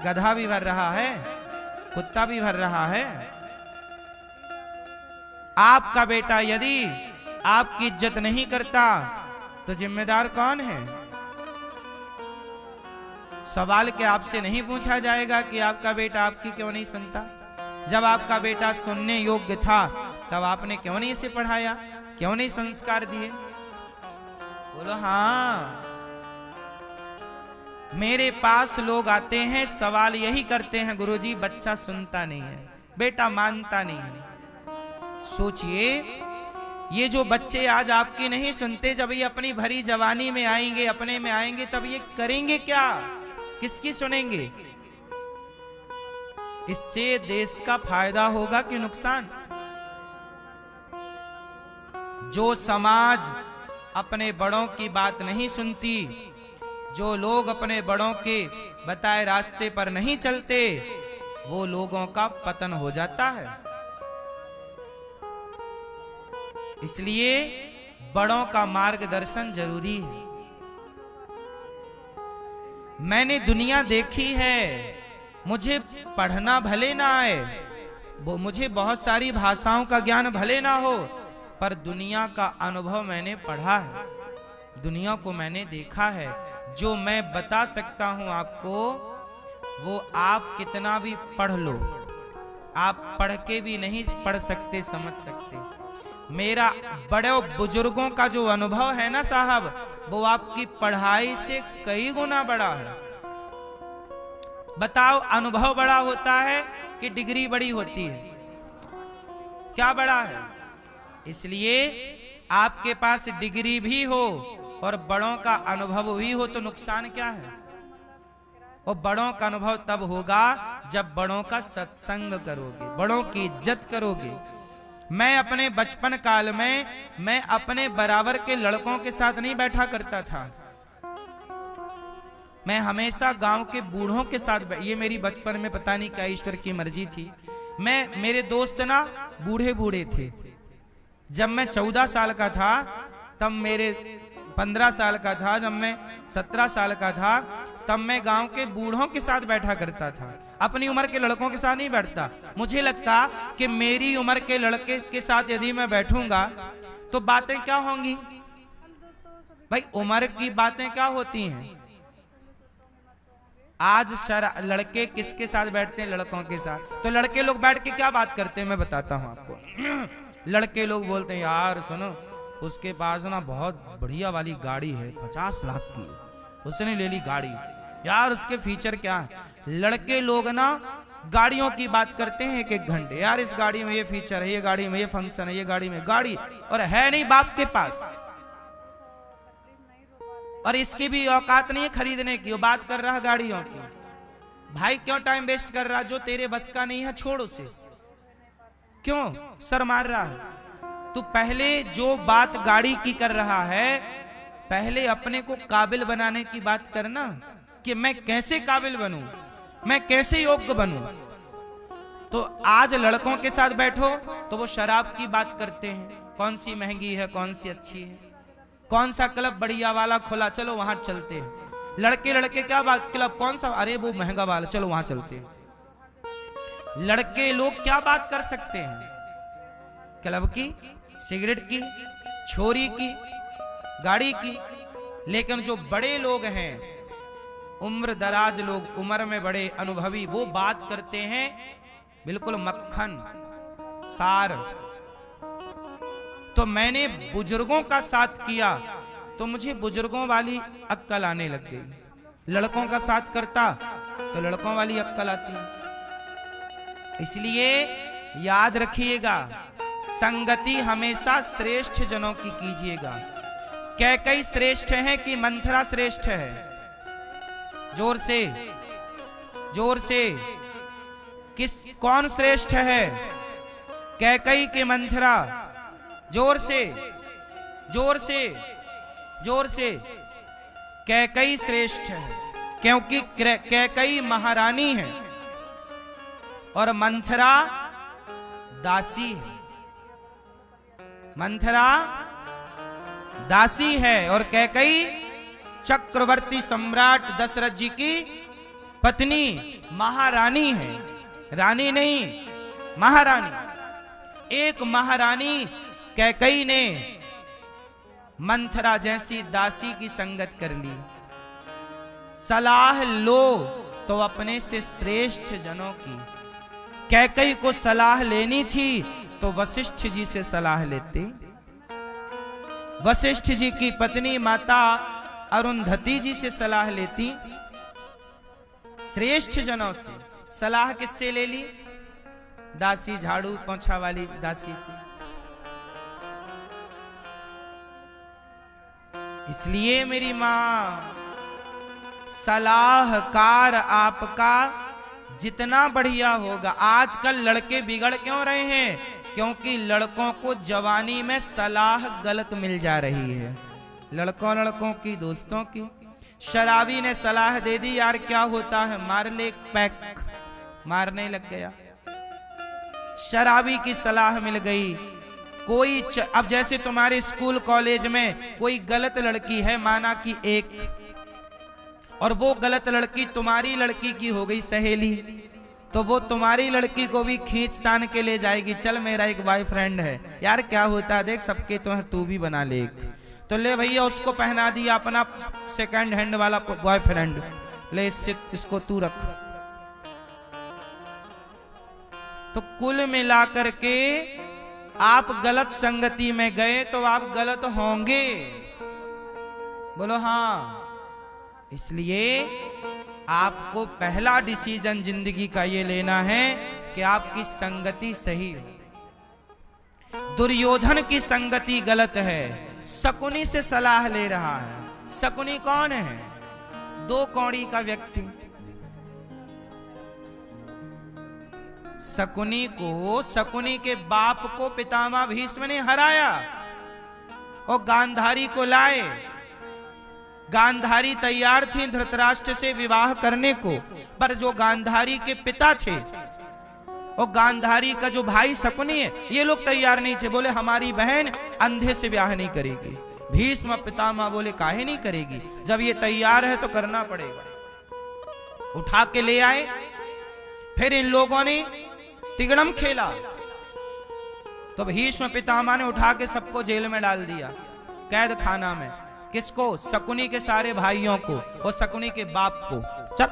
गधा भी भर रहा है, कुत्ता भी भर रहा है। आपका बेटा यदि आपकी इज्जत नहीं करता तो जिम्मेदार कौन है? सवाल क्या आपसे नहीं पूछा जाएगा कि आपका बेटा आपकी क्यों नहीं सुनता? जब आपका बेटा सुनने योग्य था तब आपने क्यों नहीं इसे पढ़ाया, क्यों नहीं संस्कार दिए? बोलो हाँ। मेरे पास लोग आते हैं, सवाल यही करते हैं, गुरुजी बच्चा सुनता नहीं है, बेटा मानता नहीं है। सोचिए, ये जो बच्चे आज आपकी नहीं सुनते, जब ये अपनी भरी जवानी में आएंगे, अपने में आएंगे, तब ये करेंगे क्या? किसकी सुनेंगे? इससे देश का फायदा होगा कि नुकसान? जो समाज अपने बड़ों की बात नहीं सुनती, जो लोग अपने बड़ों के बताए रास्ते पर नहीं चलते, वो लोगों का पतन हो जाता है। इसलिए बड़ों का मार्गदर्शन जरूरी है। मैंने दुनिया देखी है, मुझे पढ़ना भले ना आए, वो मुझे बहुत सारी भाषाओं का ज्ञान भले ना हो, पर दुनिया का अनुभव मैंने पढ़ा है, दुनिया को मैंने देखा है। जो मैं बता सकता हूं आपको, वो आप कितना भी पढ़ लो, आप पढ़ के भी नहीं पढ़ सकते, समझ सकते। मेरा बड़े बुजुर्गों का जो अनुभव है ना साहब, वो आपकी पढ़ाई से कई गुना बड़ा है। बताओ, अनुभव बड़ा होता है कि डिग्री बड़ी होती है? क्या बड़ा है? इसलिए आपके पास डिग्री भी हो और बड़ों का अनुभव भी हो तो नुकसान क्या है? और बड़ों का अनुभव तब होगा जब बड़ों का सत्संग करोगे, बड़ों की इज्जत करोगे। मैं अपने बचपन काल में, मैं अपने बराबर के लड़कों के साथ नहीं बैठा करता था, मैं हमेशा गांव के बूढ़ों के साथ, ये मेरी बचपन में पता नहीं क्या ईश्वर की मर्जी थी। मेरे दोस्त ना बूढ़े बूढ़े थे। जब मैं 14 साल का था, तब मेरे 15 साल का था, जब मैं 17 साल का था, तब मैं गांव के बूढ़ों के साथ बैठा करता था, अपनी उम्र के लड़कों के साथ नहीं बैठता। मुझे लगता कि मेरी उम्र के लड़के के साथ यदि मैं बैठूंगा तो बातें क्या होंगी? भाई उम्र की बातें क्या होती हैं? आज लड़के किसके साथ बैठते हैं? लड़कों के साथ। तो लड़के लोग बैठ के क्या बात करते हैं मैं बताता हूं आपको। लड़के लोग बोलते हैं, यार सुनो, उसके पास ना बहुत बढ़िया वाली गाड़ी है, 50 लाख की, उसने ले ली गाड़ी, यार उसके फीचर क्या है। लड़के लोग ना गाड़ियों की बात करते हैं 1-1 घंटे, यार इस गाड़ी में ये फीचर है, ये गाड़ी में ये फंक्शन है, ये गाड़ी में गाड़ी, और है नहीं बाप के पास, और इसकी भी औकात नहीं है खरीदने की, वो बात कर रहा गाड़ियों की। भाई क्यों टाइम वेस्ट कर रहा? जो तेरे बस का नहीं है छोड़ उसे, क्यों सर मार रहा है? तू पहले जो बात गाड़ी की कर रहा है, पहले अपने को काबिल बनाने की बात करना, कि मैं कैसे काबिल बनूं, मैं कैसे योग्य बनूं। तो आज लड़कों के साथ बैठो तो वो शराब की बात करते हैं, कौन सी महंगी है, कौन सी अच्छी है, कौन सा क्लब बढ़िया वाला खुला, चलो वहां चलते हैं। लड़के लड़के क्या बात, क्लब कौन सा, अरे वो महंगा वाला, चलो वहां चलते हैं। लड़के लोग क्या बात कर सकते हैं, क्लब की, सिगरेट की, छोरी की, गाड़ी की। लेकिन जो बड़े लोग हैं, उम्र दराज लोग, उम्र में बड़े अनुभवी, वो बात करते हैं बिल्कुल मक्खन सार। तो मैंने बुजुर्गों का साथ किया तो मुझे बुजुर्गों वाली अक्कल आने लग गई। लड़कों का साथ करता तो लड़कों वाली अक्कल आती। इसलिए याद रखिएगा, संगति हमेशा श्रेष्ठ जनों की कीजिएगा। कैकई श्रेष्ठ है कि मंथरा श्रेष्ठ है? जोर से, जोर से, कौन श्रेष्ठ है, कैकई के मंथरा? जोर से, जोर से, जोर से। कैकई श्रेष्ठ है, क्योंकि कैकई महारानी है और मंथरा दासी है। मंथरा दासी है और कैकई चक्रवर्ती सम्राट दशरथ जी की पत्नी महारानी है। रानी नहीं, महारानी। एक महारानी कैकई ने मंथरा जैसी दासी की संगत कर ली। सलाह लो तो अपने से श्रेष्ठ जनों की। कैकई को सलाह लेनी थी तो वशिष्ठ जी से सलाह लेते। वशिष्ठ जी की पत्नी माता अरुंधति जी से सलाह लेती। श्रेष्ठ जनों से सलाह किससे ले ली? दासी, झाड़ू पोंछा वाली दासी से। इसलिए मेरी मां, सलाहकार आपका जितना बढ़िया होगा। आजकल लड़के बिगड़ क्यों रहे हैं? क्योंकि लड़कों को जवानी में सलाह गलत मिल जा रही है। लड़कों की, दोस्तों की। शराबी ने सलाह दे दी, यार क्या होता है, मार ले एक पैक, मारने लग गया। शराबी की सलाह मिल गई। कोई अब जैसे तुम्हारे स्कूल कॉलेज में कोई गलत लड़की है, माना कि एक, और वो गलत लड़की तुम्हारी लड़की की हो गई सहेली, तो वो तुम्हारी लड़की को भी खींच तान के ले जाएगी। चल मेरा एक बॉयफ्रेंड है, यार क्या होता है देख, सबके तो है, तू भी बना ले एक। तो ले भैया, उसको पहना दिया अपना सेकंड हैंड वाला बॉयफ्रेंड, ले इसको तू रख। तो कुल मिलाकर के आप गलत संगति में गए तो आप गलत होंगे। बोलो हाँ। इसलिए आपको पहला डिसीजन जिंदगी का ये लेना है कि आपकी संगति सही हो। दुर्योधन की संगति गलत है, शकुनी से सलाह ले रहा है। शकुनी कौन है? 2 कौड़ी का व्यक्ति। शकुनी के बाप को पितामह भीष्म ने हराया और गांधारी को लाए। गांधारी तैयार थी धृतराष्ट्र से विवाह करने को, पर जो गांधारी के पिता थे और गांधारी का जो भाई शकुनी है, ये लोग तैयार नहीं थे। बोले हमारी बहन अंधे से ब्याह नहीं करेगी। भीष्म पितामह बोले काहे नहीं करेगी, जब ये तैयार है तो करना पड़ेगा। उठा के ले आए। फिर इन लोगों ने तिगड़म खेला तो भीष्म पितामह ने उठा के सबको जेल में डाल दिया, कैद खाना में। किसको? शकुनी के सारे भाइयों को और शकुनी के बाप को। चल।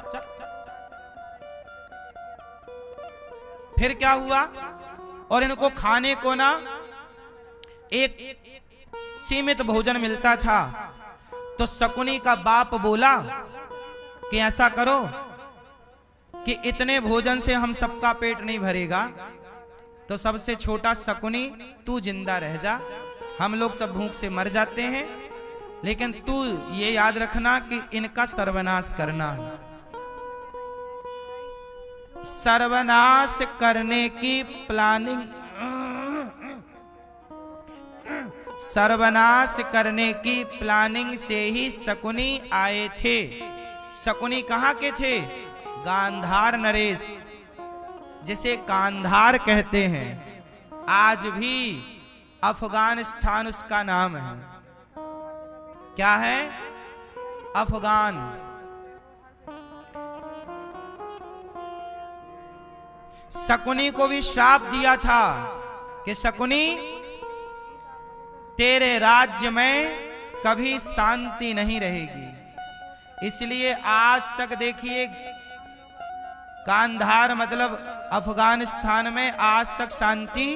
फिर क्या हुआ? और इनको खाने को ना एक सीमित भोजन मिलता था। तो शकुनी का बाप बोला कि ऐसा करो कि इतने भोजन से हम सबका पेट नहीं भरेगा, तो सबसे छोटा शकुनी तू जिंदा रह जा, हम लोग सब भूख से मर जाते हैं, लेकिन तू ये याद रखना कि इनका सर्वनाश करना है। सर्वनाश करने की प्लानिंग, सर्वनाश करने की प्लानिंग से ही शकुनी आए थे। शकुनी कहाँ के थे? गांधार नरेश, जिसे कांधार कहते हैं। आज भी अफगानिस्तान उसका नाम है। क्या है? अफगान। शकुनी को भी श्राप दिया था कि शकुनी, तेरे राज्य में कभी शांति नहीं रहेगी। इसलिए आज तक देखिए कांधार मतलब अफगानिस्तान में आज तक शांति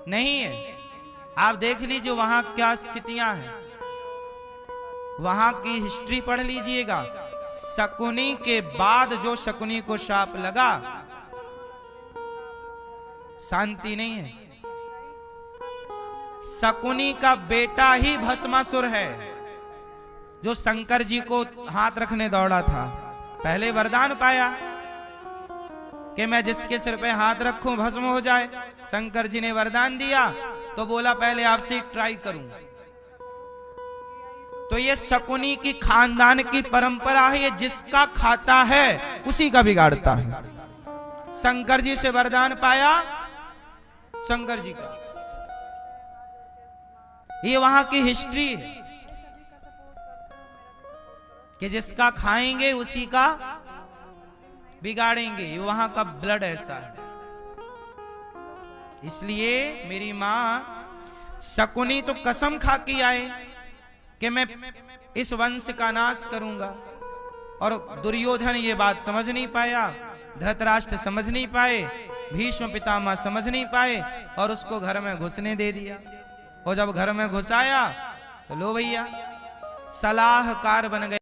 नहीं है। आप देख लीजिए वहां क्या स्थितियां हैं, वहां की हिस्ट्री पढ़ लीजिएगा। शकुनी के बाद जो शकुनी को शाप लगा, शांति नहीं है। शकुनी का बेटा ही भस्मासुर है, जो शंकर जी को हाथ रखने दौड़ा था। पहले वरदान पाया कि मैं जिसके सिर पे हाथ रखूं भस्म हो जाए। शंकर जी ने वरदान दिया तो बोला पहले आपसे ट्राई करूं। तो ये शकुनी की खानदान की परंपरा है, ये जिसका खाता है उसी का बिगाड़ता है। शंकर जी से वरदान पाया, शंकर जी का, ये वहां की हिस्ट्री है कि जिसका खाएंगे उसी का बिगाड़ेंगे। ये वहां का ब्लड ऐसा है। इसलिए मेरी मां शकुनी तो कसम खा के आए कि मैं इस वंश का नाश करूंगा, और दुर्योधन ये बात समझ नहीं पाया, धृतराष्ट्र समझ नहीं पाए, भीष्म पितामह समझ नहीं पाए, और उसको घर में घुसने दे दिया। और जब घर में घुसाया तो लो भैया सलाहकार बन गए।